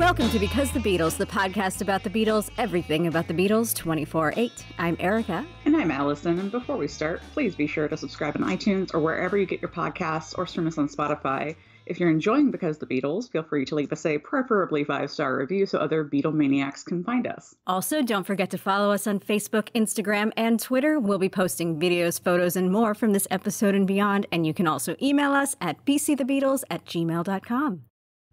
Welcome to Because the Beatles, the podcast about the Beatles, everything about the Beatles, 24/8. I'm Erica. And I'm Allison. And before we start, please be sure to subscribe on iTunes or wherever you get your podcasts, or stream us on Spotify. If you're enjoying Because the Beatles, feel free to leave us a preferably 5-star review so other Beatlemaniacs can find us. Also, don't forget to follow us on Facebook, Instagram, and Twitter. We'll be posting videos, photos, and more from this episode and beyond. And you can also email us at bcthebeatles@gmail.com.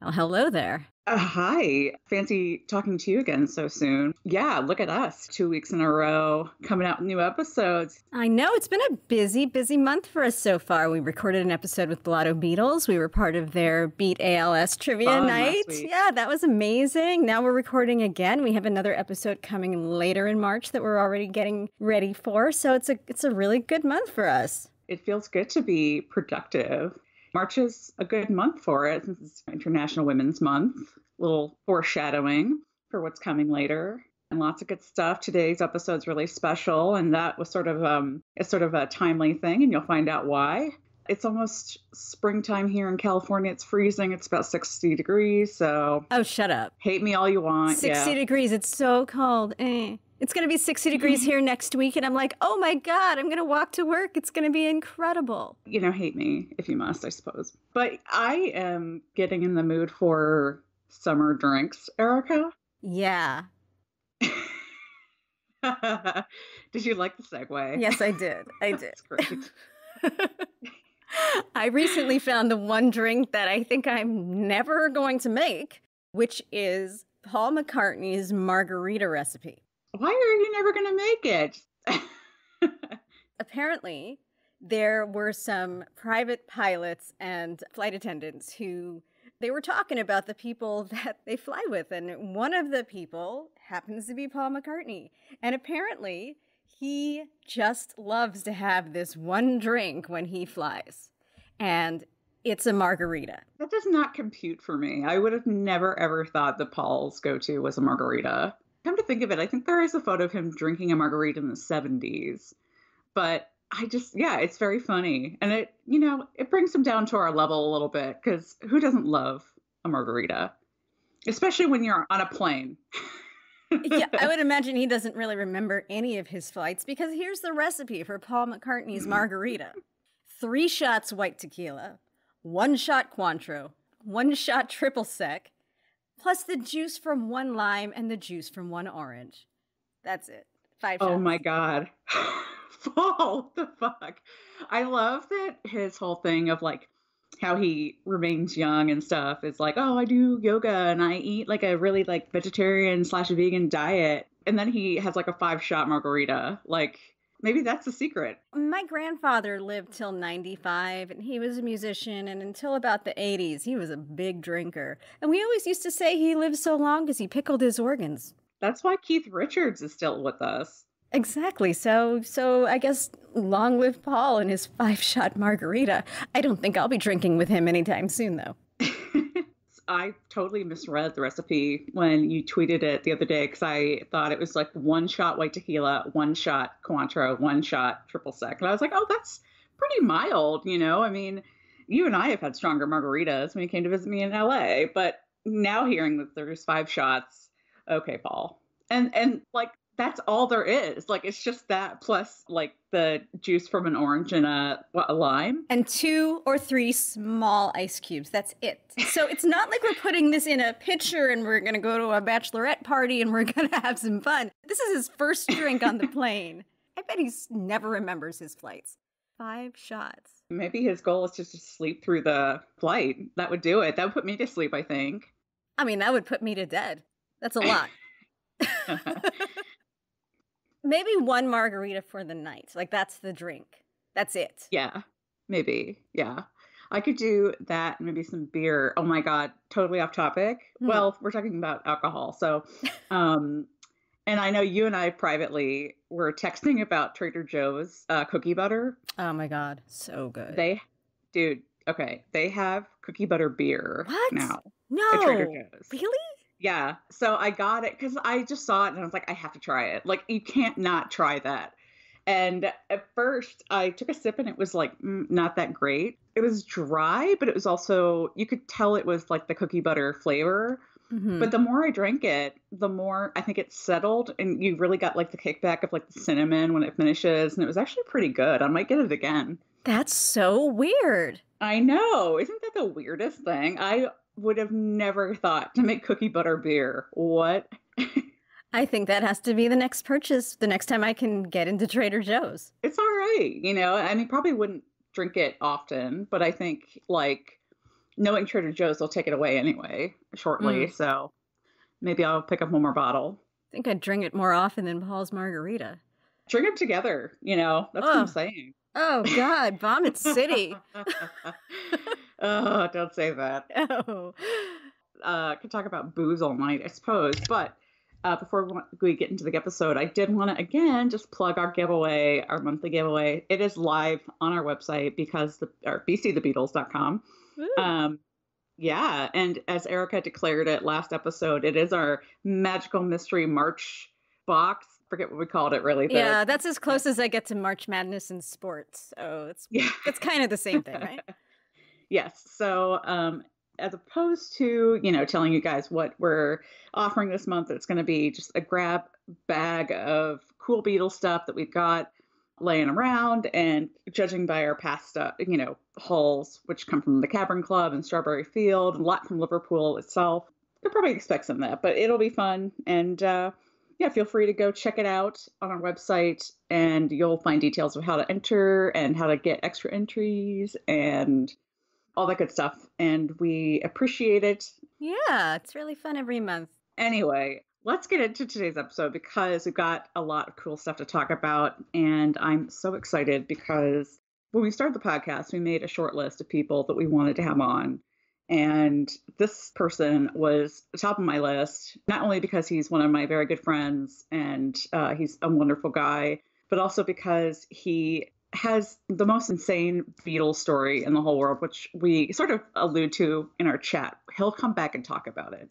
Well, hello there. Hi. Fancy talking to you again so soon. Yeah, look at us. 2 weeks in a row, coming out with new episodes. I know, it's been a busy month for us so far. We recorded an episode with Blotto Beatles. We were part of their Beat ALS trivia night. Yeah, that was amazing. Now we're recording again. We have another episode coming later in March that we're already getting ready for. So it's a really good month for us. It feels good to be productive. March is a good month for it since it's International Women's Month. A little foreshadowing for what's coming later. And lots of good stuff. Today's episode's really special, and that was sort of a timely thing, and you'll find out why. It's almost springtime here in California. It's freezing. It's about 60 degrees, so... Oh, shut up. Hate me all you want. 60 degrees. It's so cold. It's going to be 60 degrees here next week, and I'm like, oh my God, I'm going to walk to work. It's going to be incredible. You know, hate me if you must, I suppose. But I am getting in the mood for summer drinks, Erica. Yeah. Did you like the segue? Yes, I did. I did. That's great. I recently found the one drink that I think I'm never going to make, which is Paul McCartney's margarita recipe. Why are you never going to make it? Apparently, there were some private pilots and flight attendants who they were talking about the people that they fly with. And one of the people happens to be Paul McCartney. And apparently, he just loves to have this one drink when he flies. And it's a margarita. That does not compute for me. I would have never, ever thought that Paul's go-to was a margarita. Come to think of it, I think there is a photo of him drinking a margarita in the 70s. But it's very funny. And it brings him down to our level a little bit, because who doesn't love a margarita? Especially when you're on a plane. Yeah, I would imagine he doesn't really remember any of his flights, because here's the recipe for Paul McCartney's margarita. 3 shots white tequila, 1 shot Cointreau, 1 shot triple sec, plus the juice from 1 lime and the juice from 1 orange. That's it. 5 shots. Oh my God. Paul, the fuck? I love that his whole thing of like how he remains young and stuff is like, oh, I do yoga and I eat like a really like vegetarian/vegan diet. And then he has like a 5-shot margarita. Like, maybe that's the secret. My grandfather lived till 95, and he was a musician, and until about the 80s, he was a big drinker. And we always used to say he lived so long because he pickled his organs. That's why Keith Richards is still with us. Exactly. So I guess long live Paul and his 5-shot margarita. I don't think I'll be drinking with him anytime soon, though. I totally misread the recipe when you tweeted it the other day, because I thought it was like 1 shot white tequila, 1 shot Cointreau, 1 shot triple sec. And I was like, oh, that's pretty mild, you know? I mean, you and I have had stronger margaritas when you came to visit me in LA, but now hearing that there's 5 shots, okay, Paul. And like, that's all there is. Like, it's just that plus like the juice from an orange and a lime. And 2 or 3 small ice cubes. That's it. So it's not like we're putting this in a pitcher and we're going to go to a bachelorette party and we're going to have some fun. This is his first drink on the plane. I bet he never remembers his flights. 5 shots. Maybe his goal is just to sleep through the flight. That would do it. That would put me to sleep, I think. I mean, that would put me to dead. That's a lot. Maybe 1 margarita for the night. Like, that's the drink. That's it. Yeah, maybe. Yeah. I could do that, maybe some beer. Oh my God, totally off topic. Well, we're talking about alcohol. So, and I know you and I privately were texting about Trader Joe's cookie butter. Oh my God, so good. They have cookie butter beer now. No. At Trader Joe's. Really? Yeah. So I got it because I just saw it and I was like, I have to try it. Like, you can't not try that. And at first I took a sip and it was like, not that great. It was dry, but it was also, you could tell it was like the cookie butter flavor. But the more I drank it, the more I think it settled, and you really got like the kickback of like the cinnamon when it finishes, and it was actually pretty good. I might get it again. That's so weird. I know. Isn't that the weirdest thing? I would have never thought to make cookie butter beer. What? I think that has to be the next purchase the next time I can get into Trader Joe's. It's all right. I mean, probably wouldn't drink it often, but I think like knowing Trader Joe's, they'll take it away anyway shortly. So maybe I'll pick up one more bottle. I think I'd drink it more often than Paul's Margarita. Drink them together, that's what I'm saying. Oh, God, Vomit City. Oh, don't say that. Oh. Could talk about booze all night, I suppose. But before we get into the episode, I did want to, again, just plug our giveaway, our monthly giveaway. It is live on our website BCtheBeatles.com. Yeah, and as Erica declared it last episode, it is our magical mystery March box. Forget what we called it, really. Yeah, that's as close as I get to March Madness in sports. So it's kind of the same thing, right? Yes. So as opposed to, telling you guys what we're offering this month, it's going to be just a grab bag of cool Beatles stuff that we've got laying around, and judging by our past stuff, hauls, which come from the Cavern Club and Strawberry Field, and a lot from Liverpool itself. You'll probably expect some of that, but it'll be fun. And feel free to go check it out on our website, and you'll find details of how to enter and how to get extra entries and all that good stuff. And we appreciate it. Yeah, it's really fun every month. Anyway, let's get into today's episode because we've got a lot of cool stuff to talk about. And I'm so excited because when we started the podcast, we made a short list of people that we wanted to have on. And this person was top of my list, not only because he's one of my very good friends and he's a wonderful guy, but also because he has the most insane Beatles story in the whole world, which we sort of allude to in our chat. He'll come back and talk about it.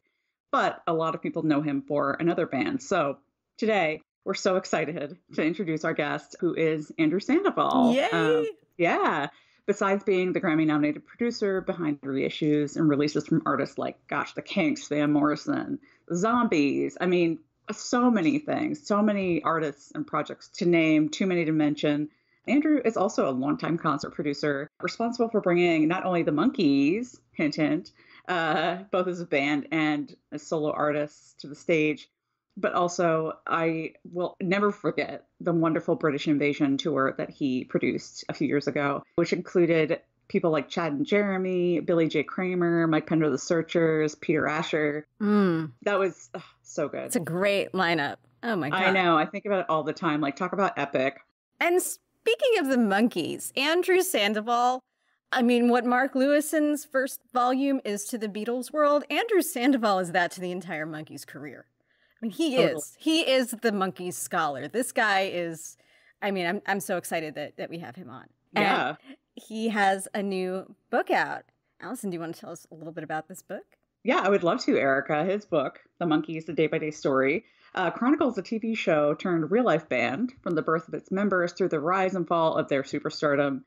But a lot of people know him for another band. So today, we're so excited to introduce our guest, who is Andrew Sandoval. Yay! Yeah. Besides being the Grammy-nominated producer behind reissues and releases from artists like, the Kinks, Van Morrison, Zombies. I mean, so many things, so many artists and projects to name, too many to mention. Andrew is also a longtime concert producer, responsible for bringing not only the Monkees, hint, hint, both as a band and as solo artists to the stage, but also I will never forget the wonderful British Invasion tour that he produced a few years ago, which included people like Chad and Jeremy, Billy J. Kramer, Mike Pender, The Searchers, Peter Asher. That was so good. It's a great lineup. Oh my God. I know. I think about it all the time. Like, talk about epic. And speaking of the Monkees, Andrew Sandoval, I mean, what Mark Lewison's first volume is to the Beatles world, Andrew Sandoval is that to the entire Monkees career. I mean, he is the Monkees scholar. This guy is, I mean, I'm so excited that we have him on. Yeah. And he has a new book out. Allison, do you want to tell us a little bit about this book? Yeah, I would love to, Erica. His book, The Monkees, The Day-by-Day Story, chronicles a TV show turned real-life band from the birth of its members through the rise and fall of their superstardom.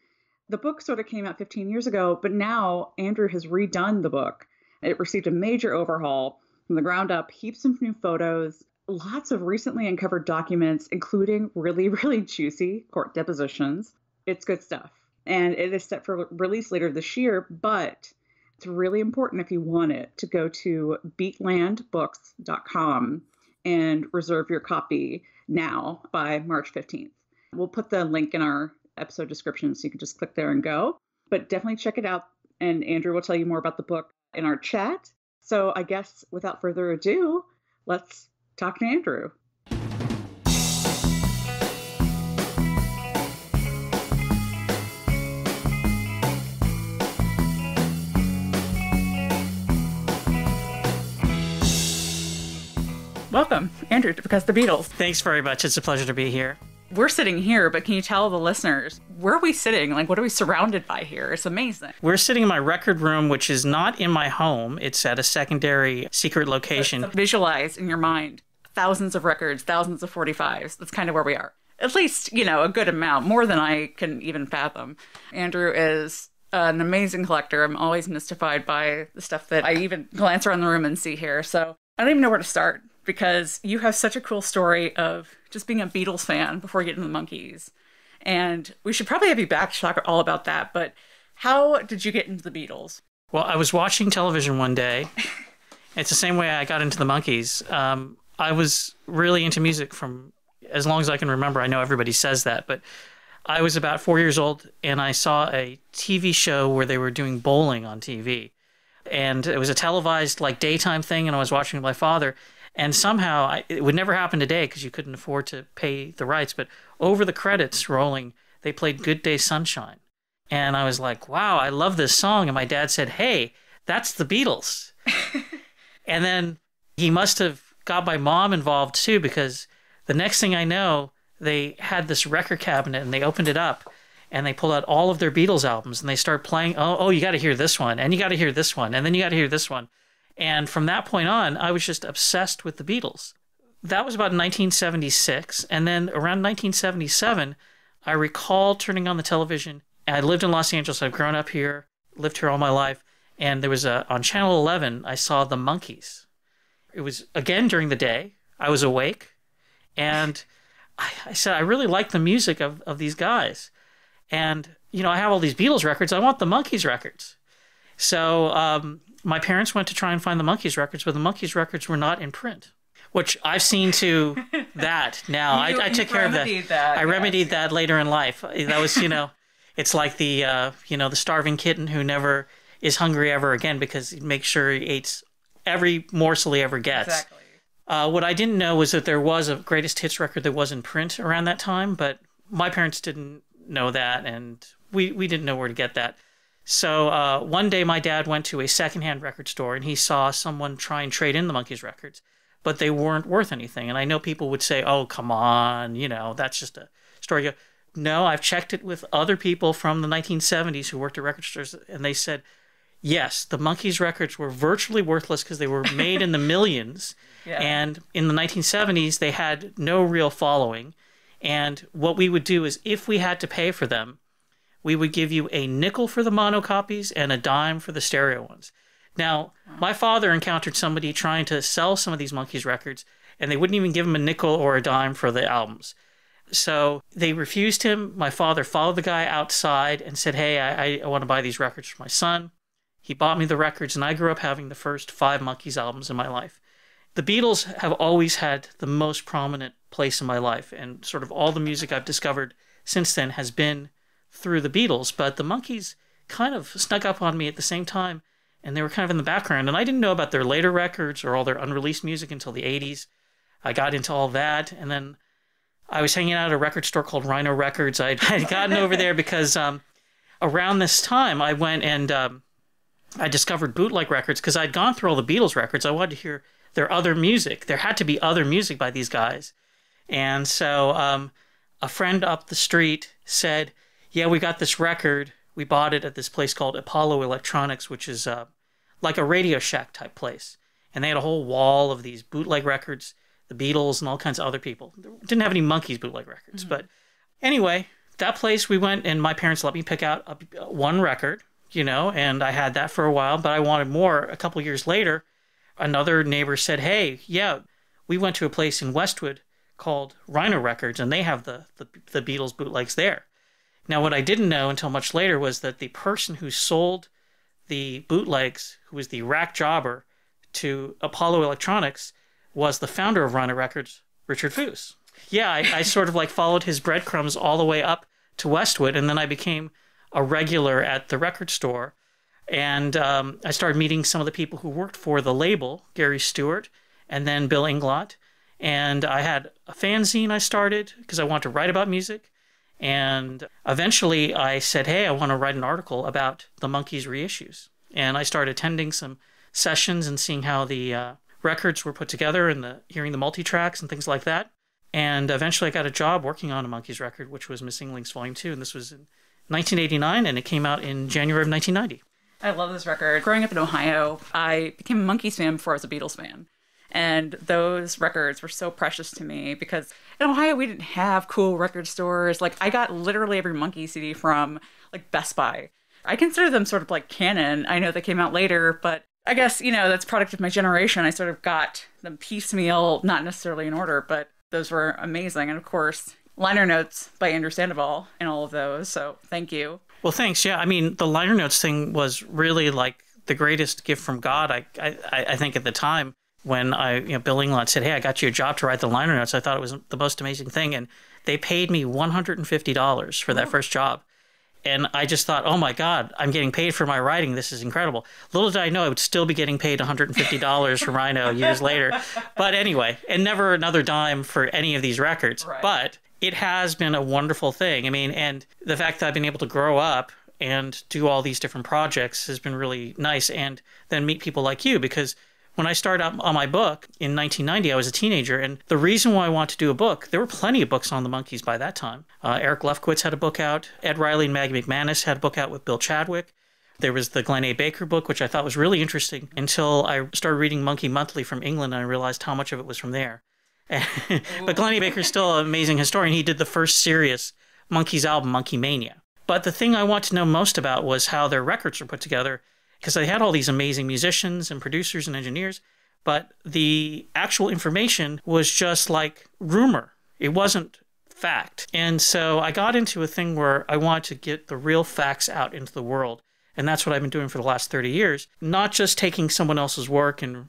The book sort of came out 15 years ago, but now Andrew has redone the book. It received a major overhaul from the ground up, heaps of new photos, lots of recently uncovered documents, including really, really juicy court depositions. It's good stuff. And it is set for release later this year, but it's really important if you want it to go to beatlandbooks.com and reserve your copy now by March 15th. We'll put the link in our episode description so you can just click there and go. But definitely check it out. And Andrew will tell you more about the book in our chat. So I guess without further ado, let's talk to Andrew. Welcome, Andrew, to Because the Beatles. Thanks very much. It's a pleasure to be here. We're sitting here, but can you tell the listeners, where are we sitting? Like, what are we surrounded by here? It's amazing. We're sitting in my record room, which is not in my home. It's at a secondary secret location. Visualize in your mind thousands of records, thousands of 45s. That's kind of where we are. At least, a good amount, more than I can even fathom. Andrew is an amazing collector. I'm always mystified by the stuff that I even glance around the room and see here. So I don't even know where to start, because you have such a cool story of just being a Beatles fan before you get into the Monkees. And we should probably have you back to talk all about that. But how did you get into the Beatles? Well, I was watching television one day. It's the same way I got into the Monkees. I was really into music from as long as I can remember. I know everybody says that, but I was about 4 years old, and I saw a TV show where they were doing bowling on TV. And it was a televised, like, daytime thing, and I was watching with my father. And somehow, it would never happen today because you couldn't afford to pay the rights, but over the credits rolling, they played Good Day Sunshine. And I was like, wow, I love this song. And my dad said, hey, that's the Beatles. And then he must have got my mom involved too, because the next thing I know, they had this record cabinet and they opened it up and they pulled out all of their Beatles albums and they started playing, oh, you got to hear this one, and you got to hear this one, and then you got to hear this one. And from that point on, I was just obsessed with the Beatles. That was about 1976. And then around 1977, I recall turning on the television. And I lived in Los Angeles. I've grown up here, lived here all my life. And there was on Channel 11, I saw the Monkees. It was, again, during the day. I was awake. And I said, I really like the music of these guys. And, you know, I have all these Beatles records. I want the Monkees records. So my parents went to try and find the Monkees records, but the Monkees records were not in print, which I've seen to that now. I took care of that. I remedied that later in life. That was, you know, it's like the, you know, the starving kitten who never is hungry ever again because he makes sure he eats every morsel he ever gets. Exactly. What I didn't know was that there was a greatest hits record that was in print around that time, but my parents didn't know that, and we didn't know where to get that. So one day my dad went to a secondhand record store and he saw someone try and trade in the Monkees records, but they weren't worth anything. And I know people would say, oh, come on, you know, that's just a story. No, I've checked it with other people from the 1970s who worked at record stores, and they said, yes, the Monkees records were virtually worthless because they were made in the millions. Yeah. And in the 1970s, they had no real following. And what we would do is, if we had to pay for them, we would give you a nickel for the mono copies and a dime for the stereo ones. Now, my father encountered somebody trying to sell some of these Monkees records, and they wouldn't even give him a nickel or a dime for the albums. So they refused him. My father followed the guy outside and said, hey, I want to buy these records for my son. He bought me the records, and I grew up having the first 5 Monkees albums in my life. The Beatles have always had the most prominent place in my life, and sort of all the music I've discovered since then has been through the Beatles, but the Monkees kind of snuck up on me at the same time, and they were kind of in the background, and I didn't know about their later records or all their unreleased music until the 80s. I got into all that, and then I was hanging out at a record store called Rhino Records. I'd gotten over there because around this time I went and I discovered bootleg records because I'd gone through all the Beatles records. I wanted to hear their other music. There had to be other music by these guys. And so a friend up the street said, yeah, we got this record. We bought it at this place called Apollo Electronics, which is like a Radio Shack type place. And they had a whole wall of these bootleg records, the Beatles and all kinds of other people. They didn't have any Monkees bootleg records. But anyway, that place we went, and my parents let me pick out one record, you know, and I had that for a while, but I wanted more. A couple years later, another neighbor said, hey, yeah, we went to a place in Westwood called Rhino Records, and they have the Beatles bootlegs there. Now, what I didn't know until much later was that the person who sold the bootlegs, who was the rack jobber to Apollo Electronics, was the founder of Rhino Records, Richard Foos. Yeah, I sort of like followed his breadcrumbs all the way up to Westwood, and then I became a regular at the record store. And I started meeting some of the people who worked for the label, Gary Stewart, and then Bill Inglot. And I had a fanzine I started because I wanted to write about music. And eventually I said, hey, I want to write an article about the Monkees reissues. And I started attending some sessions and seeing how the records were put together and hearing the multi-tracks and things like that. And eventually I got a job working on a Monkees record, which was Missing Links Volume 2. And this was in 1989, and it came out in January of 1990. I love this record. Growing up in Ohio, I became a Monkees fan before I was a Beatles fan. And those records were so precious to me because in Ohio, we didn't have cool record stores. Like, I got literally every Monkees CD from, like, Best Buy. I consider them sort of like canon. I know they came out later, but I guess, that's product of my generation. I sort of got them piecemeal, not necessarily in order, but those were amazing. And of course, liner notes by Andrew Sandoval in all of those. So thank you. Well, thanks. Yeah, I mean, the liner notes thing was really like the greatest gift from God, I think, at the time when Bill England said, hey, I got you a job to write the liner notes. I thought it was the most amazing thing. And they paid me $150 for that first job. And I just thought, oh my God, I'm getting paid for my writing. This is incredible. Little did I know I would still be getting paid $150 for Rhino years later. But anyway, and never another dime for any of these records. Right. But it has been a wonderful thing. I mean, and the fact that I've been able to grow up and do all these different projects has been really nice. And then meet people like you, because when I started out on my book in 1990, I was a teenager. And the reason why I wanted to do a book, there were plenty of books on the Monkees by that time. Eric Lefkowitz had a book out. Ed Riley and Maggie McManus had a book out with Bill Chadwick. There was the Glenn A. Baker book, which I thought was really interesting until I started reading Monkey Monthly from England, and I realized how much of it was from there. But Glenn A. Baker's still an amazing historian. He did the first serious Monkees album, Monkey Mania. But the thing I want to know most about was how their records were put together, because they had all these amazing musicians and producers and engineers, but the actual information was just like rumor. It wasn't fact. And so I got into a thing where I wanted to get the real facts out into the world. And that's what I've been doing for the last 30 years, not just taking someone else's work and,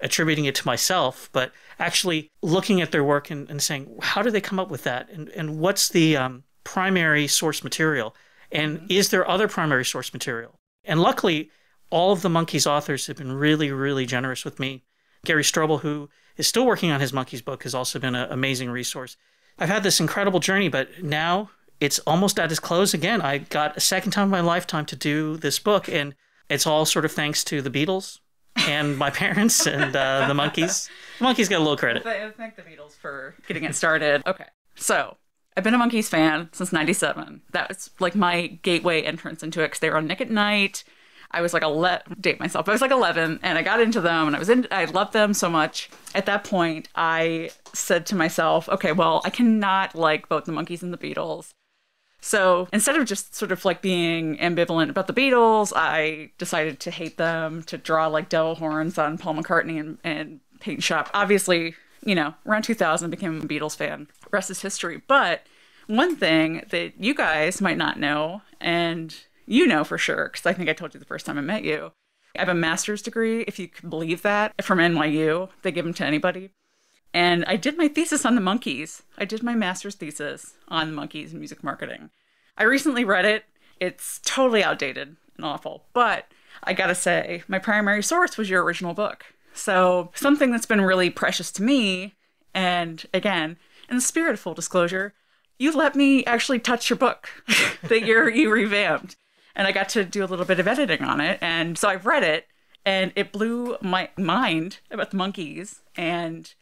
attributing it to myself, but actually looking at their work and saying, how did they come up with that? And what's the primary source material? And is there other primary source material? And luckily, all of the Monkees authors have been really, really generous with me. Gary Strobel, who is still working on his Monkees book, has also been an amazing resource. I've had this incredible journey, but now it's almost at its close again. I got a second time in my lifetime to do this book, and it's all sort of thanks to the Beatles and my parents and the Monkees. The Monkees get a little credit. Thank the Beatles for getting it started. Okay, so I've been a Monkees fan since '97. That was like my gateway entrance into it, because they were on Nick at Night. I was like 11, date myself, I was like 11, and I got into them, and I loved them so much. At that point, I said to myself, okay, well, I cannot like both the Monkees and the Beatles. So instead of just sort of like being ambivalent about the Beatles, I decided to hate them, to draw like devil horns on Paul McCartney and paint shop. Obviously, around 2000, I became a Beatles fan. The rest is history. But one thing that you guys might not know, and you know for sure, because I think I told you the first time I met you, I have a master's degree, if you can believe that, from NYU. They give them to anybody. And I did my thesis on the Monkees. I did my master's thesis on Monkees and music marketing. I recently read it. It's totally outdated and awful. But I gotta say, my primary source was your original book. So something that's been really precious to me, and again, in the spirit of full disclosure, you let me actually touch your book that you revamped. And I got to do a little bit of editing on it. And so I've read it, and it blew my mind about the Monkees. And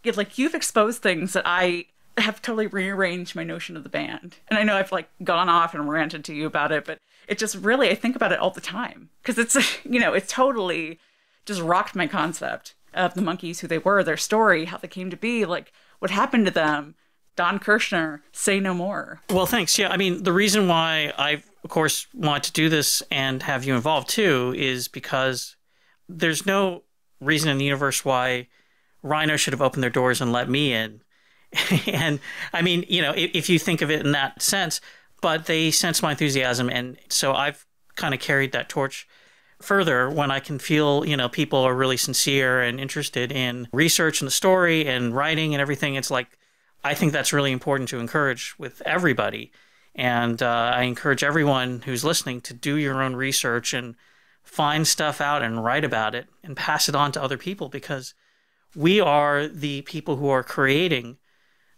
you've exposed things that I have totally rearranged my notion of the band. And I know I've gone off and ranted to you about it, but it just really, I think about it all the time, because it's, it's totally just rocked my concept of the Monkees, who they were, their story, how they came to be, what happened to them. Don Kirshner, Say No More. Well, thanks. Yeah, I mean, the reason why I, of course, want to do this and have you involved too is because there's no reason in the universe why Rhino should have opened their doors and let me in. And I mean, if you think of it in that sense, but they sense my enthusiasm. And so I've kind of carried that torch further when I can feel, people are really sincere and interested in research and the story and writing and everything. It's I think that's really important to encourage with everybody. And I encourage everyone who's listening to do your own research and find stuff out and write about it and pass it on to other people, because we are the people who are creating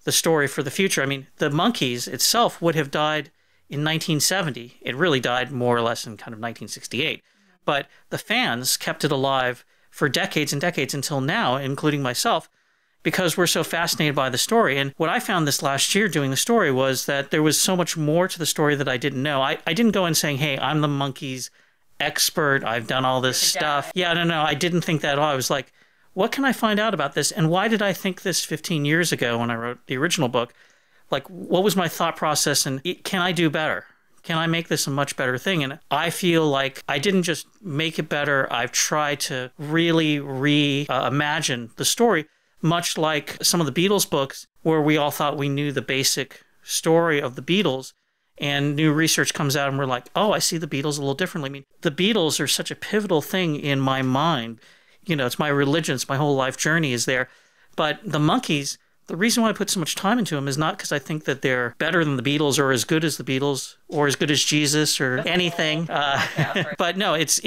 the story for the future. I mean, the Monkees itself would have died in 1970. It really died more or less in kind of 1968. But the fans kept it alive for decades and decades until now, including myself, because we're so fascinated by the story. And what I found this last year doing the story was that there was so much more to the story that I didn't know. I didn't go in saying, hey, I'm the Monkees expert. I've done all this stuff. Yeah, no, I didn't think that at all. I was like, what can I find out about this? And why did I think this 15 years ago when I wrote the original book? What was my thought process? And can I do better? can I make this a much better thing? And I feel like I didn't just make it better. I've tried to really reimagine the story, much like some of the Beatles books where we all thought we knew the basic story of the Beatles, and new research comes out and we're like, oh, I see the Beatles a little differently. I mean, the Beatles are such a pivotal thing in my mind. You know, it's my religion, it's my whole life journey is there. But the Monkees, the reason why I put so much time into them is not because I think that they're better than the Beatles or as good as the Beatles or as good as Jesus or anything. But no, it's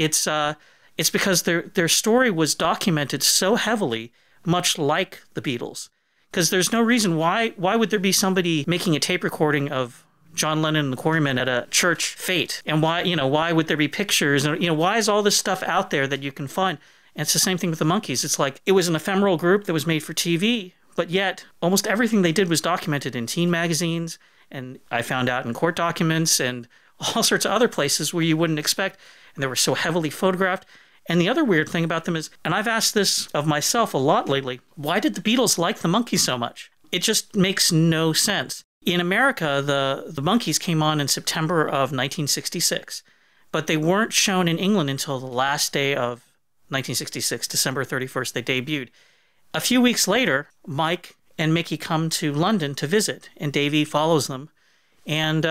because their story was documented so heavily, much like the Beatles. Because there's no reason why would there be somebody making a tape recording of John Lennon and the Quarrymen at a church fete? And why would there be pictures? And, why is all this stuff out there that you can find? And it's the same thing with the Monkees. It's like it was an ephemeral group that was made for TV, but yet almost everything they did was documented in teen magazines, and I found out in court documents and all sorts of other places where you wouldn't expect. And they were so heavily photographed. And the other weird thing about them is, and I've asked this of myself a lot lately, why did the Beatles like the Monkees so much? It just makes no sense. In America, the Monkees came on in September of 1966, but they weren't shown in England until the last day of 1966, December 31st, they debuted. A few weeks later, Mike and Mickey come to London to visit, and Davey follows them, and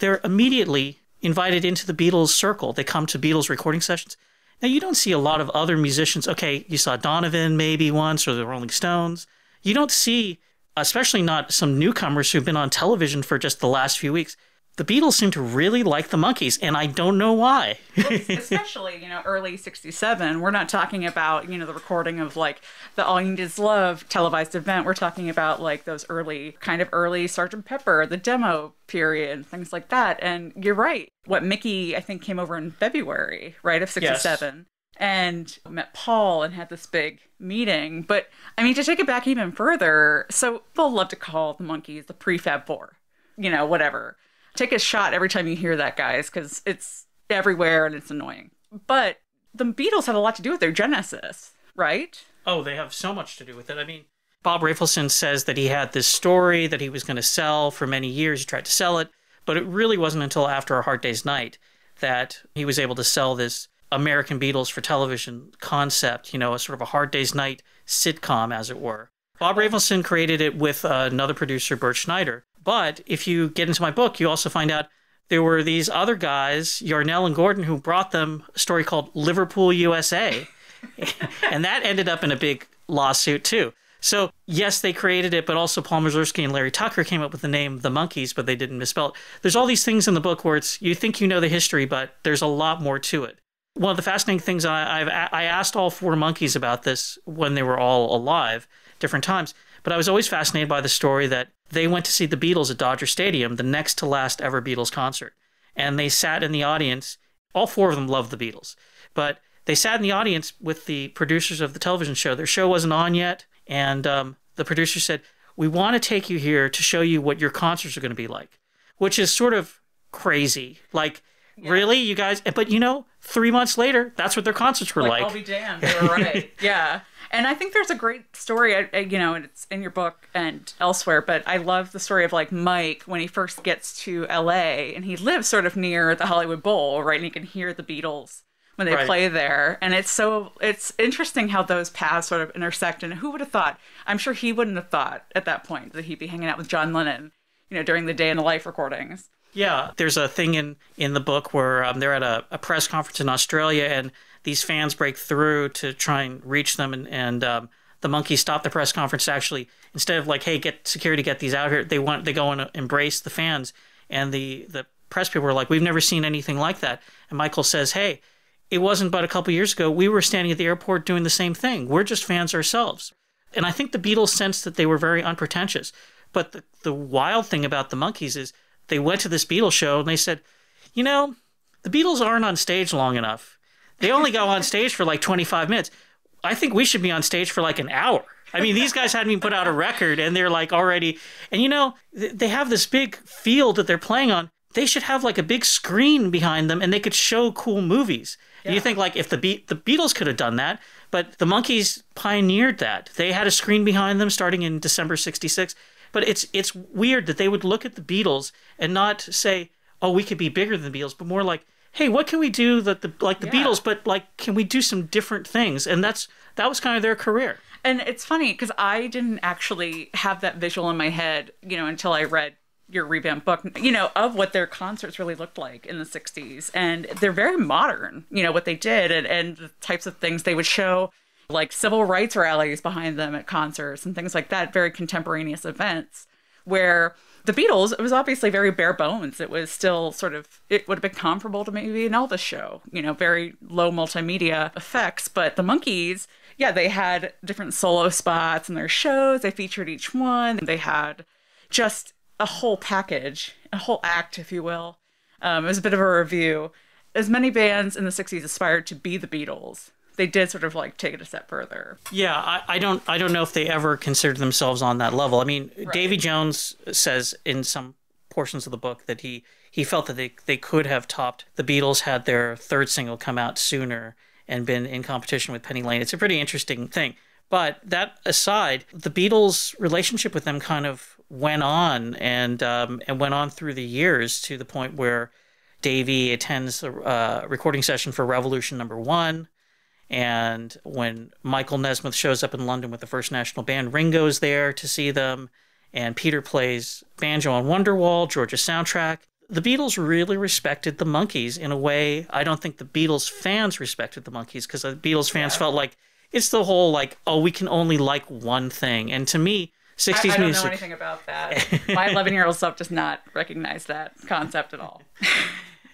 they're immediately invited into the Beatles circle. They come to Beatles recording sessions. Now, you don't see a lot of other musicians. Okay, you saw Donovan maybe once, or the Rolling Stones. You don't see, especially not some newcomers who've been on television for just the last few weeks. The Beatles seem to really like the Monkees, and I don't know why. Especially, early 67. We're not talking about, the recording of, like, the All You Need Is Love televised event. We're talking about, like, those early Sgt. Pepper, the demo period, things like that. And you're right. What Mickey, I think, came over in February, right, of 67. Yes. And met Paul and had this big meeting. But, I mean, to take it back even further, so people love to call the Monkees the Pre-Fab Four, whatever. Take a shot every time you hear that, guys, because it's everywhere and it's annoying. But the Beatles had a lot to do with their genesis, right? Oh, they have so much to do with it. I mean, Bob Rafelson says that he had this story that he was going to sell for many years. He tried to sell it, but it really wasn't until after A Hard Day's Night that he was able to sell this American Beatles for television concept, a sort of a Hard Day's Night sitcom, as it were. Bob Rafelson created it with another producer, Bert Schneider. But if you get into my book, you also find out there were these other guys, Yarnell and Gordon, who brought them a story called Liverpool, USA. And that ended up in a big lawsuit, too. So, yes, they created it, but also Paul Mazursky and Larry Tucker came up with the name The Monkees, but they didn't misspell it. There's all these things in the book where you think you know the history, but there's a lot more to it. One of the fascinating things, I asked all four Monkees about this when they were all alive, different times. But I was always fascinated by the story that they went to see the Beatles at Dodger Stadium, the next to last ever Beatles concert. And they sat in the audience. All four of them loved the Beatles. But they sat in the audience with the producers of the television show. Their show wasn't on yet. And the producer said, we want to take you here to show you what your concerts are going to be like. Which is sort of crazy. Like, yeah. Really, you guys? But 3 months later, that's what their concerts were like. I'll be damned. They were right. Yeah. And I think there's a great story, and it's in your book and elsewhere, but I love the story of, like, Mike when he first gets to LA, and he lives sort of near the Hollywood Bowl, right? And you can hear the Beatles when they play there. And it's interesting how those paths sort of intersect. And who would have thought? I'm sure he wouldn't have thought at that point that he'd be hanging out with John Lennon, during the Day in the Life recordings. Yeah, there's a thing in the book where they're at a press conference in Australia, and these fans break through to try and reach them, and the Monkees stop the press conference. Actually, instead of like, hey, get security, get these out here, they go and embrace the fans, and the press people were like, we've never seen anything like that. And Michael says, hey, it wasn't but a couple years ago we were standing at the airport doing the same thing. We're just fans ourselves. And I think the Beatles sensed that they were very unpretentious. But the wild thing about the Monkees is they went to this Beatles show and they said, the Beatles aren't on stage long enough. They only go on stage for like 25 minutes. I think we should be on stage for like an hour. I mean, these guys hadn't even put out a record and they're like already, and they have this big field that they're playing on. They should have like a big screen behind them and they could show cool movies. Yeah. And you think like if the Beatles could have done that, but the Monkees pioneered that. They had a screen behind them starting in December 66. But it's weird that they would look at the Beatles and not say, oh, we could be bigger than the Beatles, but more like, hey, what can we do that the Beatles, but like, can we do some different things? And that was kind of their career. And it's funny because I didn't actually have that visual in my head, until I read your revamped book, of what their concerts really looked like in the 60s. And they're very modern, what they did and the types of things they would show, like civil rights rallies behind them at concerts and things like that, very contemporaneous events where the Beatles, it was obviously very bare bones. It was still it would have been comparable to maybe an Elvis show, very low multimedia effects. But the Monkees, yeah, they had different solo spots in their shows. They featured each one. They had just a whole package, a whole act, if you will. It was a bit of a review. As many bands in the 60s aspired to be the Beatles, they did sort of like take it a step further. Yeah, I don't know if they ever considered themselves on that level. I mean, right. Davy Jones says in some portions of the book that he felt that they could have topped the Beatles had their third single come out sooner and been in competition with Penny Lane. It's a pretty interesting thing. But that aside, the Beatles' relationship with them kind of went on and went on through the years to the point where Davy attends a recording session for Revolution #1. And when Michael Nesmith shows up in London with the First National Band, Ringo's there to see them. And Peter plays banjo on Wonderwall, George's soundtrack. The Beatles really respected the Monkees in a way I don't think the Beatles fans respected the Monkees, because the Beatles fans felt like it's the whole like, oh, we can only like one thing. And to me, 60s music... I don't know anything about that. My 11-year-old self does not recognize that concept at all.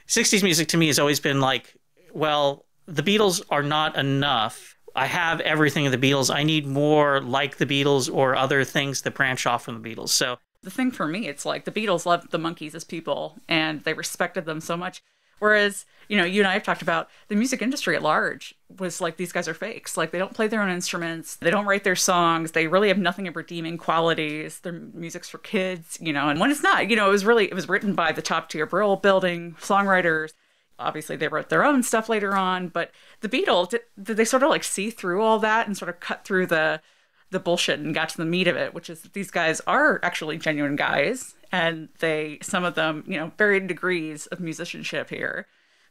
60s music to me has always been like, well, the Beatles are not enough. I have everything of the Beatles. I need more like the Beatles or other things that branch off from the Beatles. So the thing for me, it's like the Beatles loved the Monkees as people and they respected them so much. Whereas, you and I have talked about the music industry at large was like, these guys are fakes. Like, they don't play their own instruments. They don't write their songs. They really have nothing of redeeming qualities. Their music's for kids, and when it's not, it was written by the top tier Brill building songwriters. Obviously, they wrote their own stuff later on, but the Beatles, did they sort of like see through all that and sort of cut through the bullshit and got to the meat of it, which is that these guys are actually genuine guys, and some of them, varying degrees of musicianship here,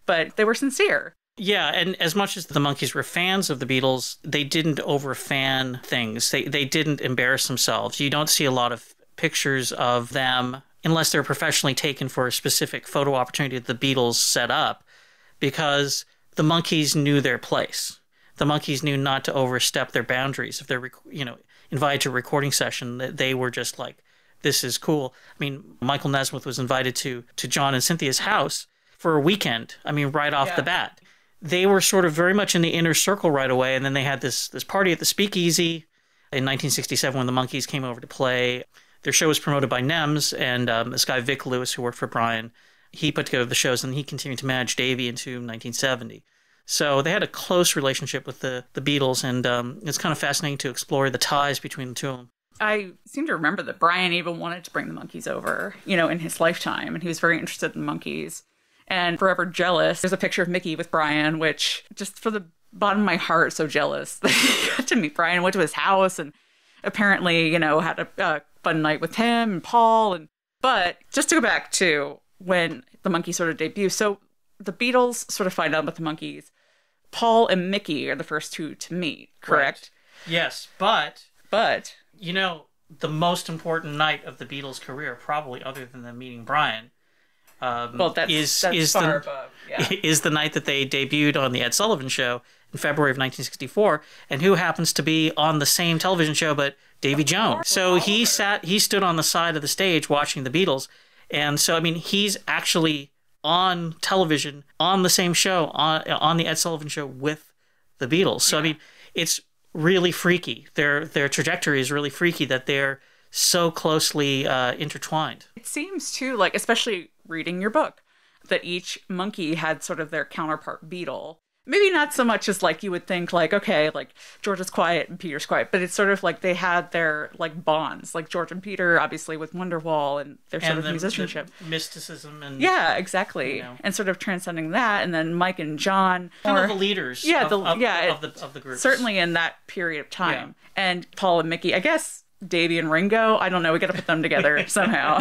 but they were sincere. Yeah, and as much as the Monkees were fans of the Beatles, they didn't over-fan things. They didn't embarrass themselves. You don't see a lot of pictures of them unless they're professionally taken for a specific photo opportunity that the Beatles set up, because the Monkees knew their place. The Monkees knew not to overstep their boundaries. If they're, invited to a recording session, they were just like, this is cool. I mean, Michael Nesmith was invited to John and Cynthia's house for a weekend. I mean, right off the bat. They were sort of very much in the inner circle right away, and then they had this party at the Speakeasy in 1967 when the Monkees came over to play. Their show was promoted by NEMS, and this guy, Vic Lewis, who worked for Brian, he put together the shows, and he continued to manage Davy into 1970. So they had a close relationship with the Beatles, and it's kind of fascinating to explore the ties between the two of them. I seem to remember that Brian even wanted to bring the Monkees over, in his lifetime, and he was very interested in the Monkees. And forever jealous. There's a picture of Mickey with Brian, which just for the bottom of my heart, so jealous that he got to meet Brian, went to his house, and apparently, had a fun night with him and Paul. But just to go back to when the Monkees sort of debut, so the Beatles sort of find out about the Monkees. Paul and Mickey are the first two to meet, correct? Right. Yes, but the most important night of the Beatles' career, probably other than them meeting Brian, that's far above. Yeah. Is the night that they debuted on the Ed Sullivan Show in February of 1964, and who happens to be on the same television show but Davy Jones. So he stood on the side of the stage watching the Beatles, and so he's actually on television on the same show on the Ed Sullivan Show with the Beatles. So it's really freaky. Their trajectory is really freaky that they're so closely intertwined. It seems too, like, especially reading your book, that each Monkee had sort of their counterpart Beatle. Maybe not so much as like you would think, like, okay, like George is quiet and Peter's quiet, but it's sort of like they had their like bonds, like George and Peter, obviously with Wonderwall and their sort of musicianship, the mysticism, and exactly, and sort of transcending that, and then Mike and John, kind of the leaders, of the group, certainly in that period of time, and Paul and Mickey, I guess Davy and Ringo, I don't know, we got to put them together somehow.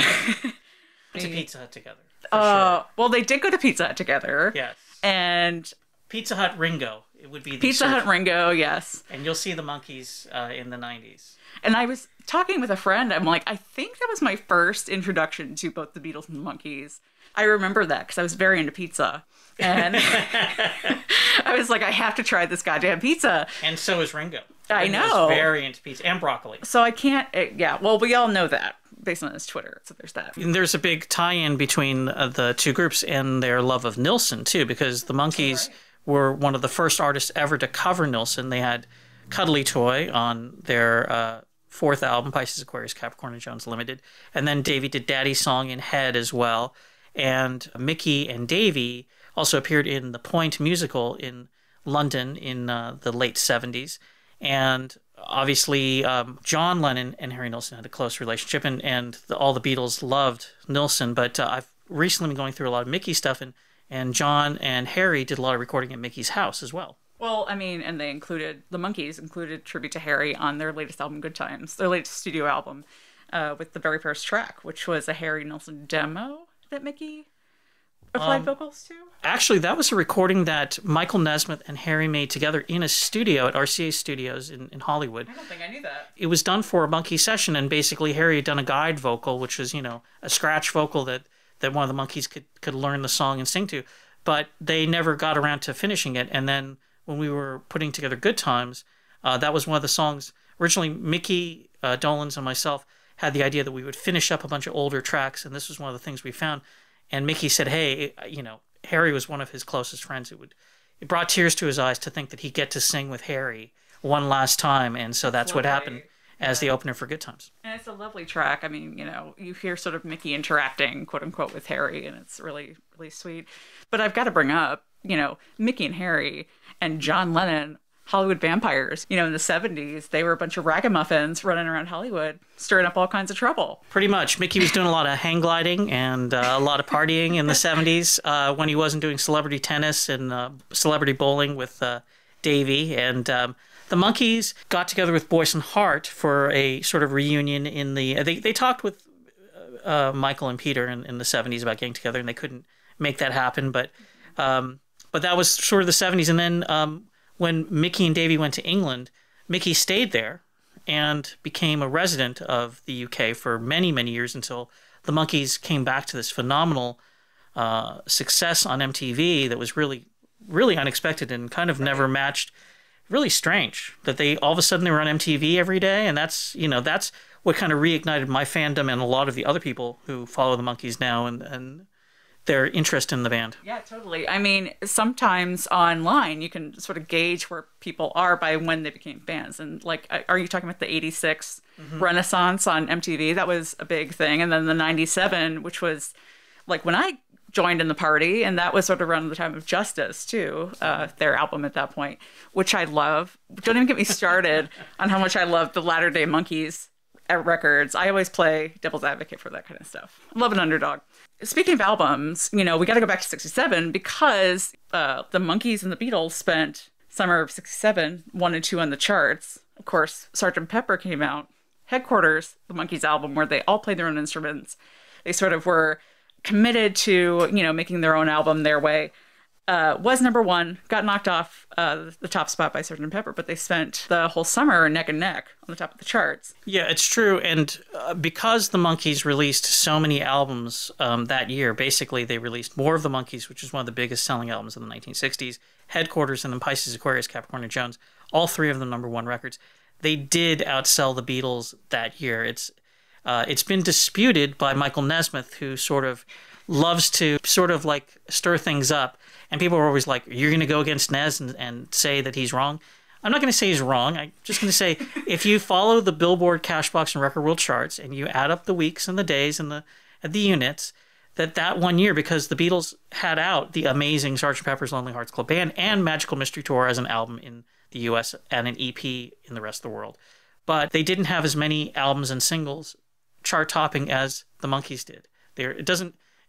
It's a Pizza Hut together. sure. Well, they did go to Pizza Hut together. Yes. And Pizza Hut Ringo. It would be the Pizza Hut Ringo, yes. And you'll see the Monkees in the 90s. And I was talking with a friend. I'm like, I think that was my first introduction to both the Beatles and the Monkees. I remember that because I was very into pizza. And I was like, I have to try this goddamn pizza. And so is Ringo. I Ringo know. was very into pizza and broccoli. So I can't, well, we all know that based on his Twitter. So there's that. And there's a big tie-in between the two groups and their love of Nilsson, too, because the Monkees were one of the first artists ever to cover Nilsson. They had Cuddly Toy on their fourth album, Pisces, Aquarius, Capricorn, and Jones Limited. And then Davey did Daddy's Song in Head as well. And Mickey and Davey also appeared in the Point musical in London in the late 70s. And obviously, John Lennon and Harry Nilsson had a close relationship, and all the Beatles loved Nilsson. But I've recently been going through a lot of Mickey stuff, and John and Harry did a lot of recording at Mickey's house as well. Well, I mean, and the Monkees included Tribute to Harry on their latest album, Good Times, their latest studio album, with the very first track, which was a Harry Nilsson demo that Mickey applied vocals to. Actually, that was a recording that Michael Nesmith and Harry made together in a studio at RCA Studios in Hollywood. I don't think I knew that. It was done for a Monkee session, and basically Harry had done a guide vocal, which was, a scratch vocal that one of the Monkees could learn the song and sing to. But they never got around to finishing it, and then when we were putting together Good Times, that was one of the songs. Originally, Mickey Dolenz and myself had the idea that we would finish up a bunch of older tracks, and this was one of the things we found. And Mickey said, hey, Harry was one of his closest friends. It brought tears to his eyes to think that he'd get to sing with Harry one last time, and so that's what happened as the opener for Good Times. And it's a lovely track. I mean, you hear sort of Mickey interacting, quote unquote, with Harry, and it's really, really sweet. But I've got to bring up, Mickey and Harry and John Lennon, Hollywood vampires. In the 70s, they were a bunch of ragamuffins running around Hollywood, stirring up all kinds of trouble. Pretty much. Mickey was doing a lot of hang gliding and a lot of partying in the 70s when he wasn't doing celebrity tennis and celebrity bowling with Davey. And the Monkees got together with Boyce and Hart for a sort of reunion in the... They talked with Michael and Peter in the 70s about getting together, and they couldn't make that happen. But that was sort of the 70s. And then when Mickey and Davey went to England, Mickey stayed there and became a resident of the UK for many, many years until the Monkees came back to this phenomenal success on MTV that was really, really unexpected and kind of never matched. Really strange that they all of a sudden they were on MTV every day, and that's what kind of reignited my fandom and a lot of the other people who follow the Monkees now and their interest in the band. Yeah, totally. I mean, sometimes online you can sort of gauge where people are by when they became fans. And like, are you talking about the 86 Renaissance on MTV? That was a big thing. And then the 97, which was like when I joined in the party, and that was sort of around the time of Justice too, their album at that point, which I love. Don't even get me started on how much I love the Latter Day Monkees records. I always play devil's advocate for that kind of stuff. I love an underdog. Speaking of albums, we got to go back to 67 because the Monkees and the Beatles spent summer of 67, 1 and 2 on the charts. Of course, Sgt. Pepper came out. Headquarters, the Monkees album, where they all played their own instruments. They sort of were committed to, making their own album their way. Was number 1, got knocked off the top spot by Sgt. Pepper, but they spent the whole summer neck and neck on the top of the charts. Yeah, it's true. And because the Monkees released so many albums that year, basically they released More of the Monkees, which is one of the biggest selling albums in the 1960s, Headquarters, and then Pisces, Aquarius, Capricorn, and Jones, all 3 of them number 1 records. They did outsell the Beatles that year. It's been disputed by Michael Nesmith, who sort of loves to sort of like stir things up. And people are always like, you're going to go against Nez and say that he's wrong. I'm not going to say he's wrong. I'm just going to say if you follow the Billboard, Cashbox, and Record World charts and you add up the weeks and the days and the units, that one year, because the Beatles had out the amazing Sgt. Pepper's Lonely Hearts Club Band and Magical Mystery Tour as an album in the US and an EP in the rest of the world. But they didn't have as many albums and singles chart topping as the Monkees did.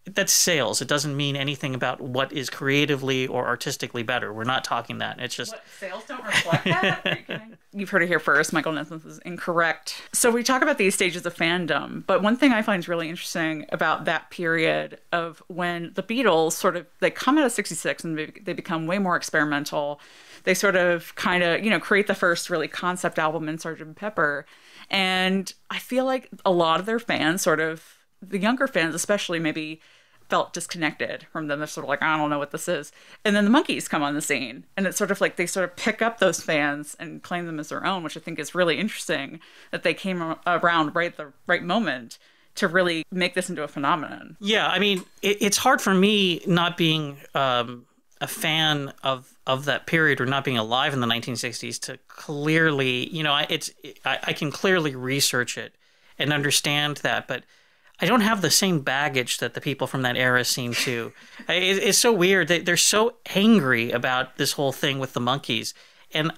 That's sales. It doesn't mean anything about what is creatively or artistically better. We're not talking that. It's just... What, sales don't reflect that? Are you kidding? you've heard it here first. Michael Nesmith is incorrect. So we talk about these stages of fandom, but one thing I find is really interesting about that period of when the Beatles sort of, they come out of 66 and they become way more experimental. They sort of kind of, you know, create the first really concept album in Sgt. Pepper. And I feel like a lot of their fans, sort of, the younger fans especially, maybe felt disconnected from them. They're sort of like, I don't know what this is. And then the Monkees come on the scene, and it's sort of like they sort of pick up those fans and claim them as their own, which I think is really interesting that they came around right at the right moment to really make this into a phenomenon. Yeah, I mean, it's hard for me not being a fan of that period or not being alive in the 1960s to clearly, you know, I can clearly research it and understand that, but I don't have the same baggage that the people from that era seem to. It's so weird. They're so angry about this whole thing with the Monkees. And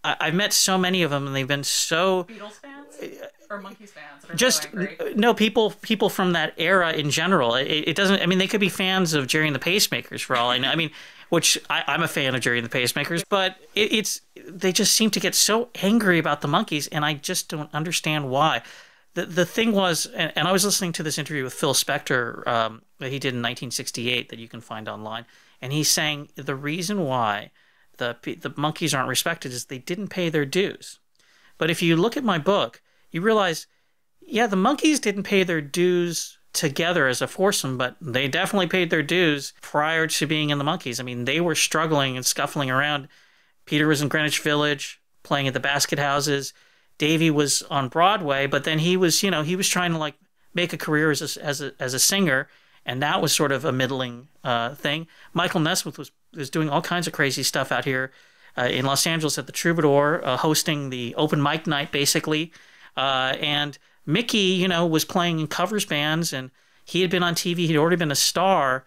I've met so many of them, and they've been so... Beatles fans? Or Monkees fans? Just, no, people from that era in general. It doesn't... I mean, they could be fans of Jerry and the Pacemakers, for all I know. I mean, which I'm a fan of Jerry and the Pacemakers, but they just seem to get so angry about the Monkees, and I just don't understand why. The thing was, and I was listening to this interview with Phil Spector that he did in 1968 that you can find online, and he's saying the reason why the Monkees aren't respected is they didn't pay their dues. But if you look at my book, you realize, yeah, the Monkees didn't pay their dues together as a foursome, but they definitely paid their dues prior to being in the Monkees. I mean, they were struggling and scuffling around. Peter was in Greenwich Village, playing at the Basket Houses. Davey was on Broadway, but then he was trying to like make a career as a singer, and that was sort of a middling thing. Michael Nesmith was doing all kinds of crazy stuff out here in Los Angeles at the Troubadour, hosting the open mic night basically, and Mickey, you know, was playing in covers bands, and he had been on TV. He'd already been a star,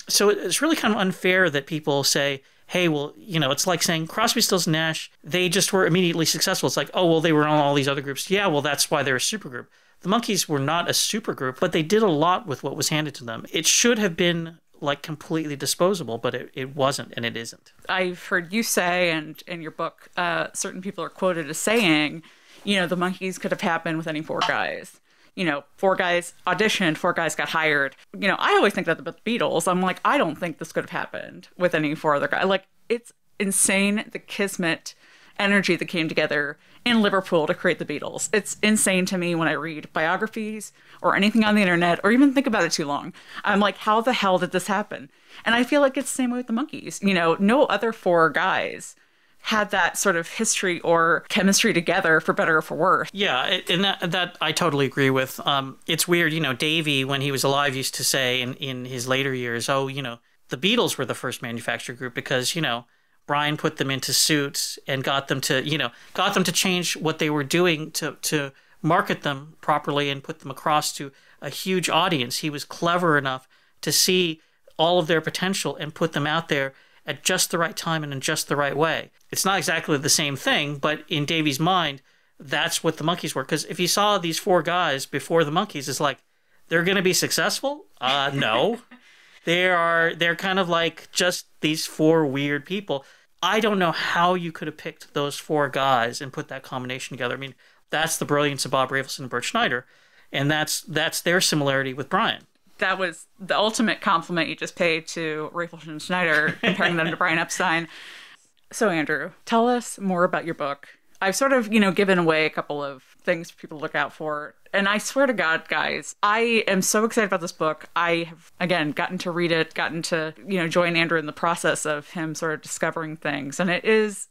so it's really kind of unfair that people say, hey, well, you know, it's like saying Crosby, Stills, Nash, they just were immediately successful. It's like, oh, well, they were on all these other groups. Yeah, well, that's why they're a supergroup. The Monkees were not a supergroup, but they did a lot with what was handed to them. It should have been like completely disposable, but it wasn't, and it isn't. I've heard you say, and in your book, certain people are quoted as saying, you know, the Monkees could have happened with any four guys. You know, four guys auditioned, four guys got hired. You know, I always think that about the Beatles. I'm like, I don't think this could have happened with any four other guys. Like, it's insane, the kismet energy that came together in Liverpool to create the Beatles. It's insane to me when I read biographies or anything on the internet or even think about it too long. I'm like, how the hell did this happen? And I feel like it's the same way with the Monkees. You know, no other four guys had that sort of history or chemistry together, for better or for worse. Yeah, and that I totally agree with. It's weird, you know, Davey, when he was alive, used to say in his later years, oh, you know, the Beatles were the first manufactured group because, you know, Brian put them into suits and got them to change what they were doing to market them properly and put them across to a huge audience. He was clever enough to see all of their potential and put them out there at just the right time and in just the right way. It's not exactly the same thing, but in Davey's mind, that's what the Monkees were. Because if you saw these four guys before the Monkees, it's like, they're going to be successful? No. They're kind of like just these four weird people. I don't know how you could have picked those four guys and put that combination together. I mean, that's the brilliance of Bob Rafelson and Bert Schneider, and that's their similarity with Brian. That was the ultimate compliment you just paid to Rafelson and Schneider, comparing them to Brian Epstein. So, Andrew, tell us more about your book. I've sort of, you know, given away a couple of things for people to look out for. And I swear to God, guys, I am so excited about this book. I have, again, gotten to read it, gotten to, you know, join Andrew in the process of him sort of discovering things. And it is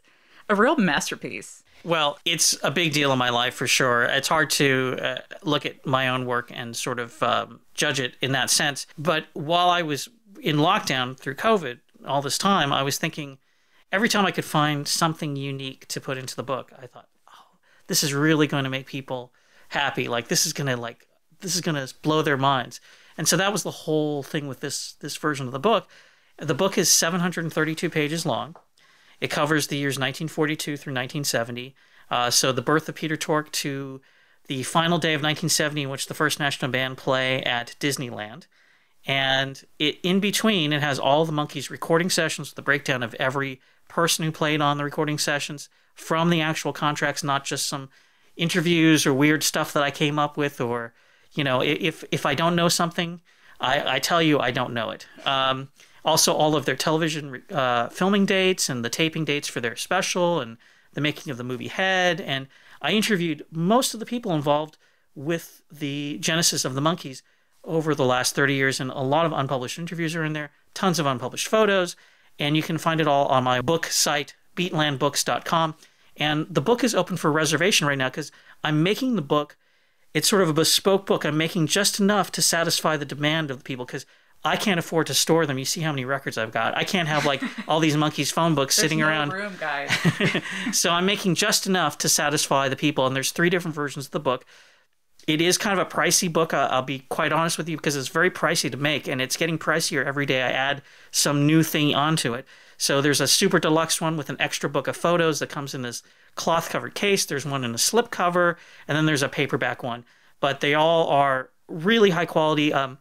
a real masterpiece. Well, it's a big deal in my life for sure. It's hard to look at my own work and sort of judge it in that sense. But while I was in lockdown through COVID all this time, I was thinking every time I could find something unique to put into the book, I thought, oh, this is really going to make people happy. This is going to blow their minds. And so that was the whole thing with this version of the book. The book is 732 pages long. It covers the years 1942 through 1970. So the birth of Peter Tork to the final day of 1970, in which the first national band play at Disneyland. And in between, it has all the Monkees recording sessions with the breakdown of every person who played on the recording sessions from the actual contracts, not just some interviews or weird stuff that I came up with, or, if I don't know something, I tell you I don't know it. Also, all of their television filming dates and the taping dates for their special and the making of the movie Head. And I interviewed most of the people involved with the genesis of the Monkees over the last 30 years, and a lot of unpublished interviews are in there, tons of unpublished photos, and you can find it all on my book site, beatlandbooks.com. And the book is open for reservation right now because I'm making the book, it's sort of a bespoke book. I'm making just enough to satisfy the demand of the people because I can't afford to store them. You see how many records I've got. I can't have like all these Monkees phone books sitting around. There's no room, guys. So I'm making just enough to satisfy the people, and there's 3 different versions of the book. It is kind of a pricey book, I'll be quite honest with you, because it's very pricey to make, and it's getting pricier every day. I add some new thing onto it. So there's a super deluxe one with an extra book of photos that comes in this cloth-covered case. There's one in a slip cover, and then there's a paperback one. But they all are really high quality. I've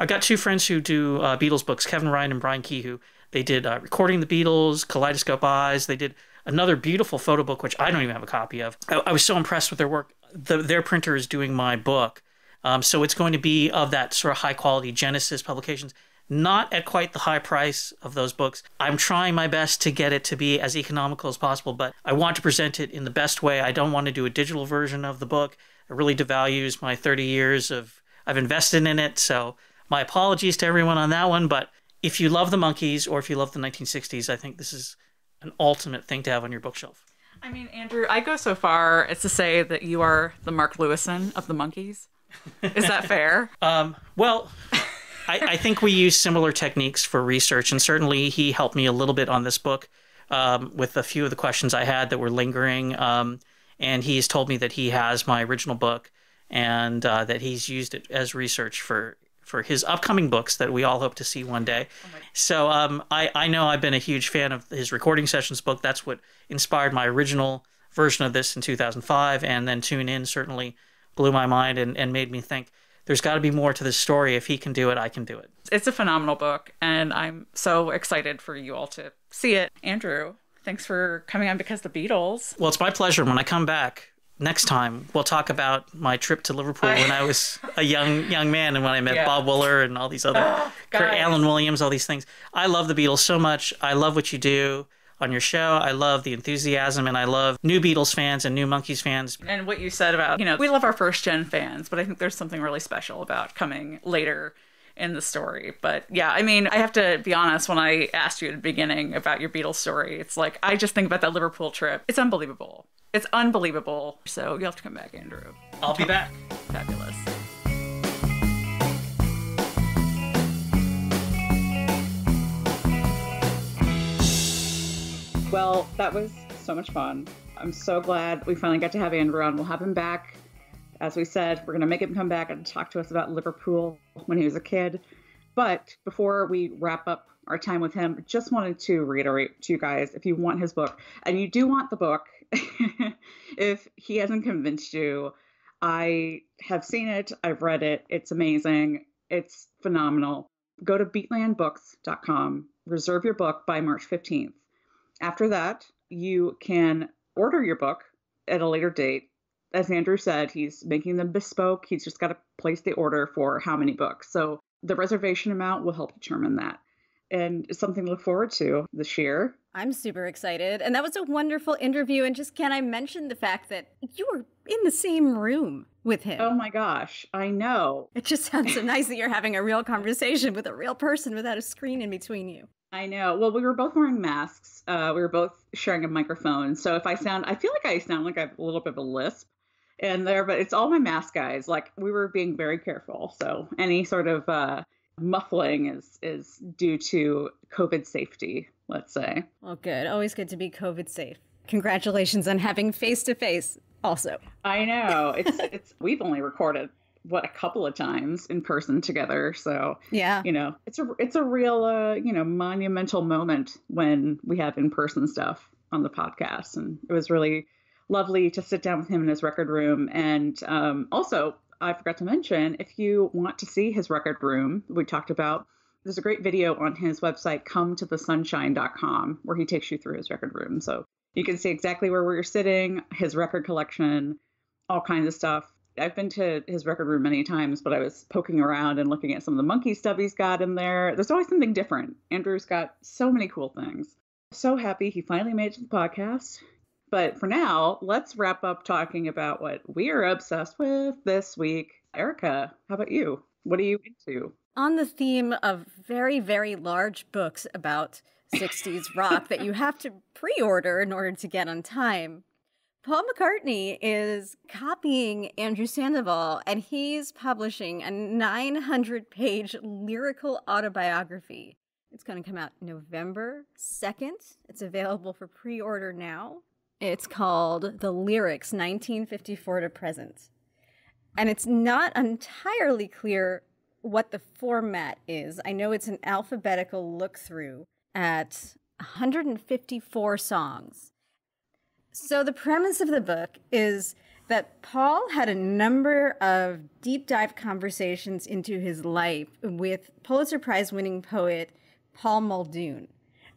got 2 friends who do Beatles books, Kevin Ryan and Brian Kehoe. They did Recording the Beatles, Kaleidoscope Eyes. They did another beautiful photo book, which I don't even have a copy of. I was so impressed with their work. Their printer is doing my book. So it's going to be of that sort of high quality Genesis publications, not at quite the high price of those books. I'm trying my best to get it to be as economical as possible, but I want to present it in the best way. I don't want to do a digital version of the book. It really devalues my 30 years I've invested in it. So my apologies to everyone on that one. But if you love the Monkees or if you love the 1960s, I think this is an ultimate thing to have on your bookshelf. I mean, Andrew, I go so far as to say that you are the Mark Lewison of the Monkees. Is that fair? Well, I think we use similar techniques for research, and certainly he helped me a little bit on this book with a few of the questions I had that were lingering. And he's told me that he has my original book and that he's used it as research for his upcoming books that we all hope to see one day. So I know I've been a huge fan of his recording sessions book. That's what inspired my original version of this in 2005. And then Tune In certainly blew my mind and made me think there's got to be more to this story. If he can do it, I can do it. It's a phenomenal book, and I'm so excited for you all to see it. Andrew, thanks for coming on Because the Beatles. Well, it's my pleasure. When I come back next time, we'll talk about my trip to Liverpool when I was a young man and when I met Bob Wooler and all these other, Alan Williams, all these things. I love the Beatles so much. I love what you do on your show. I love the enthusiasm, and I love new Beatles fans and new Monkees fans. And what you said about, we love our first gen fans, but I think there's something really special about coming later in the story. But yeah, I mean, I have to be honest, when I asked you at the beginning about your Beatles story, it's like, I just think about that Liverpool trip. It's unbelievable. It's unbelievable. So you'll have to come back, Andrew. I'll be back. Fabulous. Well, that was so much fun. I'm so glad we finally got to have Andrew on. We'll have him back. As we said, we're going to make him come back and talk to us about Liverpool when he was a kid. But before we wrap up our time with him, just wanted to reiterate to you guys, if you want his book, and you do want the book, if he hasn't convinced you, I have seen it. I've read it. It's amazing. It's phenomenal. Go to beatlandbooks.com. Reserve your book by March 15th. After that, you can order your book at a later date. As Andrew said, he's making them bespoke. He's just got to place the order for how many books. So the reservation amount will help determine that. And it's something to look forward to this year. I'm super excited. And that was a wonderful interview. And just can I mention the fact that you were in the same room with him? Oh my gosh, I know. It just sounds so nice that you're having a real conversation with a real person without a screen in between you. I know. Well, we were both wearing masks. We were both sharing a microphone. So if I feel like I sound like I have a little bit of a lisp in there, but it's all my mask guys. Like, we were being very careful. So any sort of muffling is due to COVID safety, let's say. Well, good. Always good to be COVID safe. Congratulations on having face-to-face also. I know. It's we've only recorded a couple of times in person together. So yeah, it's a real, monumental moment when we have in-person stuff on the podcast. And it was really lovely to sit down with him in his record room. And also, I forgot to mention, if you want to see his record room we talked about, there's a great video on his website, cometothesunshine.com, where he takes you through his record room. So you can see exactly where we're sitting, his record collection, all kinds of stuff. I've been to his record room many times, but I was poking around and looking at some of the Monkees stuff he's got in there. There's always something different. Andrew's got so many cool things. So happy he finally made it to the podcast. But for now, let's wrap up talking about what we are obsessed with this week. Erica, how about you? What are you into? On the theme of very, very large books about 60s rock that you have to pre-order in order to get on time, Paul McCartney is copying Andrew Sandoval, and he's publishing a 900-page lyrical autobiography. It's going to come out November 2nd. It's available for pre-order now. It's called The Lyrics, 1954 to Present. And it's not entirely clear what the format is. I know it's an alphabetical look-through at 154 songs. So the premise of the book is that Paul had a number of deep dive conversations into his life with Pulitzer Prize winning poet Paul Muldoon.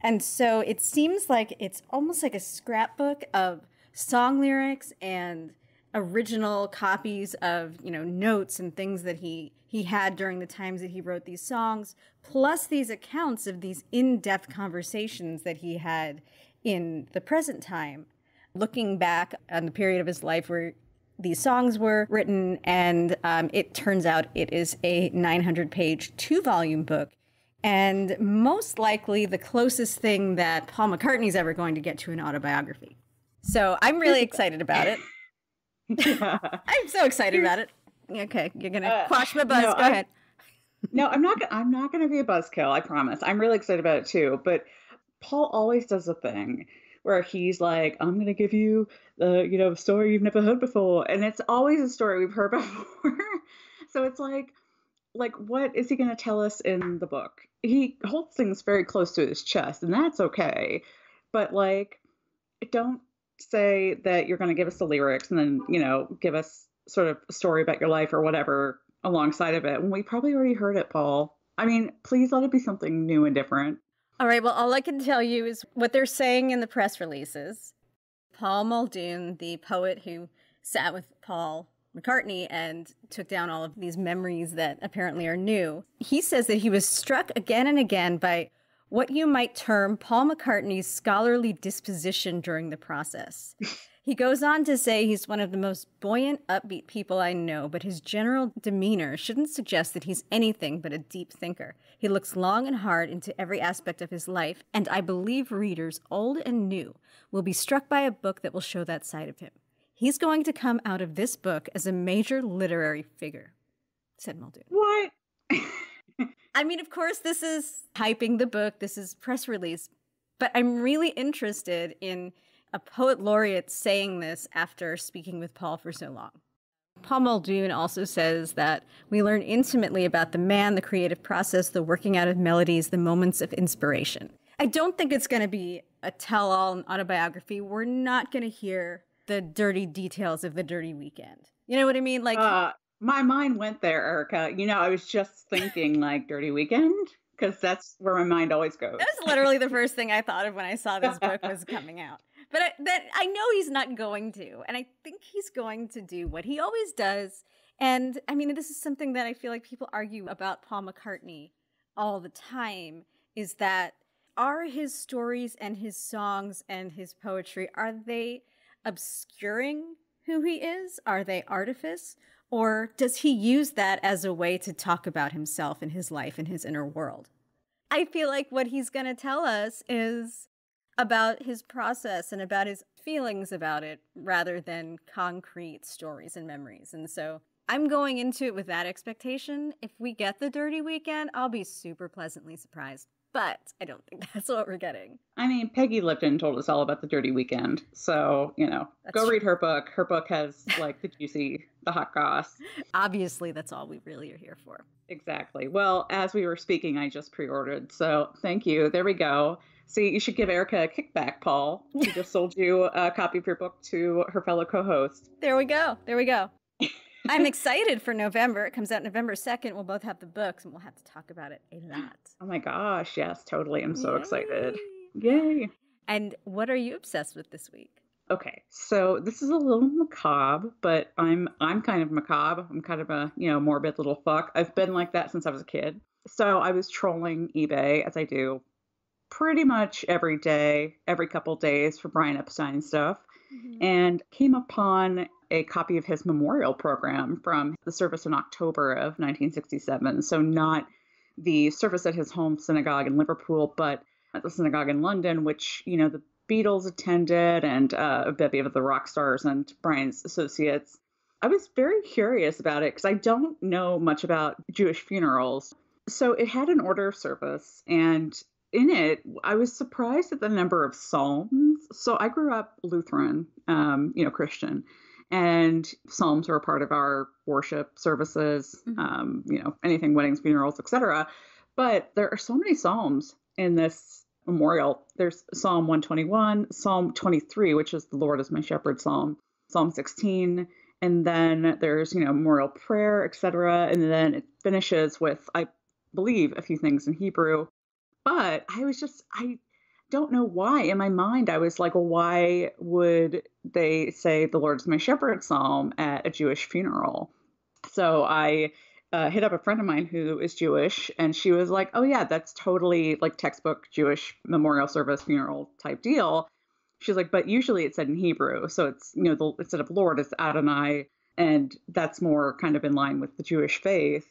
And so it seems like it's almost like a scrapbook of song lyrics and original copies of, notes and things that he had during the times that he wrote these songs, plus these accounts of these in-depth conversations that he had in the present time, looking back on the period of his life where these songs were written. And it turns out it is a 900-page 2-volume book, and most likely the closest thing that Paul McCartney's ever going to get to an autobiography. So I'm really excited about it. Yeah. I'm so excited about it. Okay, you're gonna quash my buzz. Go ahead. No, I'm not gonna be a buzzkill. I promise. I'm really excited about it too. But Paul always does a thing where he's like, "I'm gonna give you the story you've never heard before," and it's always a story we've heard before. So it's like, what is he gonna tell us in the book? He holds things very close to his chest, and that's okay. But don't say that you're going to give us the lyrics and then, give us sort of a story about your life or whatever alongside of it. And we probably already heard it, Paul. I mean, please let it be something new and different. All right. Well, all I can tell you is what they're saying in the press releases. Paul Muldoon, the poet who sat with Paul McCartney and took down all of these memories that apparently are new, he says that he was struck again and again by what you might term Paul McCartney's scholarly disposition during the process. He goes on to say he's one of the most buoyant, upbeat people I know, but his general demeanor shouldn't suggest that he's anything but a deep thinker. He looks long and hard into every aspect of his life, and I believe readers, old and new, will be struck by a book that will show that side of him. He's going to come out of this book as a major literary figure, said Muldoon. What? I mean, of course, this is hyping the book. This is press release. But I'm really interested in a poet laureate saying this after speaking with Paul for so long. Paul Muldoon also says that we learn intimately about the man, the creative process, the working out of melodies, the moments of inspiration. I don't think it's going to be a tell-all autobiography. We're not going to hear the dirty details of the dirty weekend. You know what I mean? My mind went there, Erica. I was just thinking Dirty Weekend, because that's where my mind always goes. That was literally the first thing I thought of when I saw this book was coming out. But I know he's not going to. And I think he's going to do what he always does. And I mean, this is something that I feel like people argue about Paul McCartney all the time, is that are his stories and his songs and his poetry, are they obscuring who he is? Are they artifice? Or does he use that as a way to talk about himself and his life and his inner world? I feel like what he's going to tell us is about his process and about his feelings about it rather than concrete stories and memories. And so I'm going into it with that expectation. If we get the dirty weekend, I'll be super pleasantly surprised. But I don't think that's what we're getting. I mean, Peggy Lipton told us all about the dirty weekend. So, go read her book. Her book has the juicy, the hot goss. Obviously, that's all we really are here for. Exactly. Well, as we were speaking, I just pre-ordered. So thank you. There we go. See, you should give Erica a kickback, Paul. She just sold you a copy of your book to her fellow co-host. There we go. I'm excited for November. It comes out November 2nd. We'll both have the books and we'll have to talk about it a lot. Oh my gosh, yes, totally. I'm so Yay. excited. Yay. And what are you obsessed with this week? Okay, so this is a little macabre, but I'm kind of macabre. I'm kind of a, morbid little fuck. I've been like that since I was a kid. So I was trolling eBay, as I do pretty much every day, every couple days for Brian Epstein stuff, and came upon a copy of his memorial program from the service in October of 1967. So not the service at his home synagogue in Liverpool, but at the synagogue in London, which, the Beatles attended and a bevy of the rock stars and Brian's associates. I was very curious about it because I don't know much about Jewish funerals. So it had an order of service, and in it, I was surprised at the number of psalms. So I grew up Lutheran, Christian, and psalms are a part of our worship services, anything, weddings, funerals, etc. But there are so many psalms in this memorial. There's Psalm 121, Psalm 23, which is the Lord is my shepherd Psalm, Psalm 16, and then there's, memorial prayer, etc. And then it finishes with, I believe, a few things in Hebrew. But I don't know why. In my mind, I was like, well, why would they say the Lord is my shepherd Psalm at a Jewish funeral? So I hit up a friend of mine who is Jewish, and she was like, oh yeah, that's totally like textbook Jewish memorial service funeral type deal. She's like, but usually it's said in Hebrew. So it's, instead of Lord, it's Adonai. And that's more kind of in line with the Jewish faith.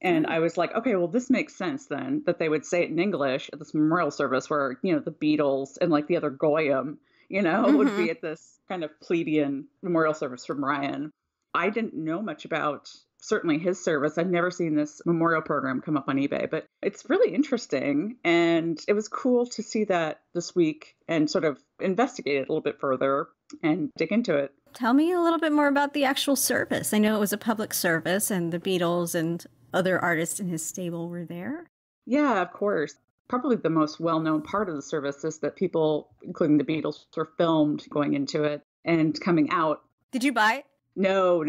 And I was like, okay, well, this makes sense then that they would say it in English at this memorial service where, the Beatles and like the other Goyim, would be at this kind of plebeian memorial service for Brian. I didn't know much about certainly his service. I've never seen this memorial program come up on eBay, but it's really interesting. And it was cool to see that this week and sort of investigate it a little bit further and dig into it. Tell me a little bit more about the actual service. I know it was a public service and the Beatles and other artists in his stable were there. Yeah, of course. Probably the most well-known part of the service is that people, including the Beatles, were filmed going into it and coming out. Did you buy it? No.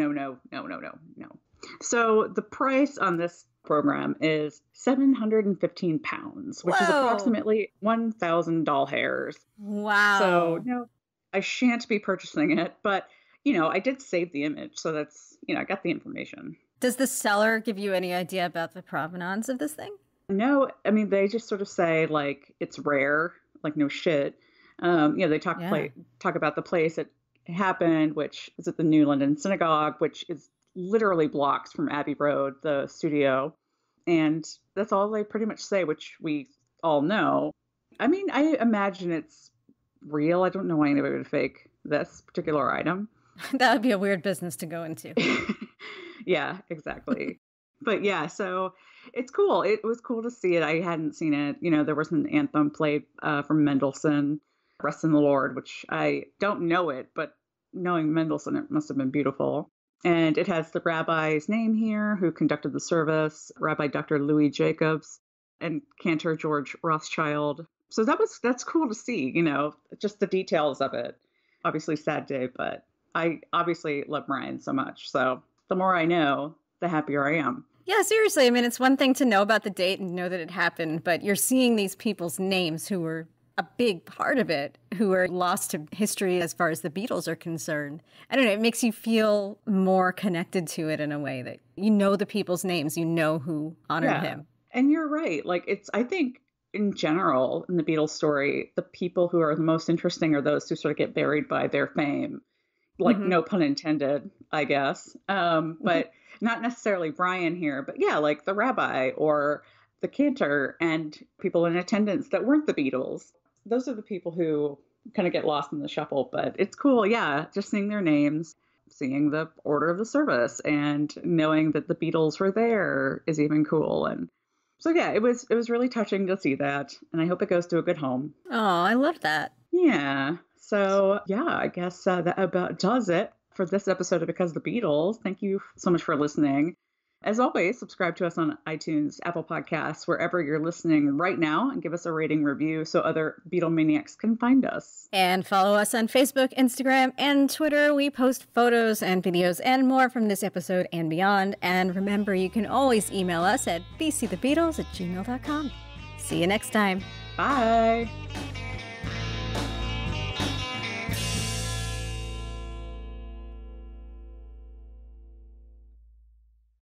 So the price on this program is £715, which is approximately 1,000 doll hairs. Wow. So no, I shan't be purchasing it, but I did save the image, so that's I got the information. Does the seller give you any idea about the provenance of this thing? No, I mean they just sort of say like it's rare, like no shit. They talk about the place it happened, which is at the New London Synagogue, which is literally blocks from Abbey Road, the studio. And that's all they pretty much say, which we all know. I mean, I imagine it's real. I don't know why anybody would fake this particular item. That would be a weird business to go into. Yeah, exactly. But yeah, so it's cool. It was cool to see it. I hadn't seen it. There was an anthem played from Mendelssohn, Rest in the Lord, which I don't know it, but knowing Mendelssohn, it must have been beautiful. And it has the rabbi's name here who conducted the service, Rabbi Dr. Louis Jacobs and Cantor George Rothschild. So that's cool to see, just the details of it. Obviously sad day, but I obviously love Brian so much. So the more I know, the happier I am. Yeah, seriously. I mean, it's one thing to know about the date and know that it happened, but you're seeing these people's names who were a big part of it, who are lost to history as far as the Beatles are concerned. I don't know, it makes you feel more connected to it in a way that you know the people's names, you know who honored him. And you're right. Like I think in general, in the Beatles story, the people who are the most interesting are those who sort of get buried by their fame. Like, no pun intended, I guess. But not necessarily Brian here, but yeah, like the rabbi or the cantor and people in attendance that weren't the Beatles. Those are the people who kind of get lost in the shuffle, but it's cool. Yeah. Just seeing their names, seeing the order of the service and knowing that the Beatles were there is even cool. And so, yeah, it was really touching to see that. And I hope it goes to a good home. Oh, I love that. Yeah. So, yeah, I guess that about does it for this episode of Because of the Beatles. Thank you so much for listening. As always, subscribe to us on iTunes, Apple Podcasts, wherever you're listening right now, and give us a rating review so other Beatlemaniacs can find us. And follow us on Facebook, Instagram, and Twitter. We post photos and videos and more from this episode and beyond. And remember, you can always email us at bcthebeatles@gmail.com. See you next time. Bye.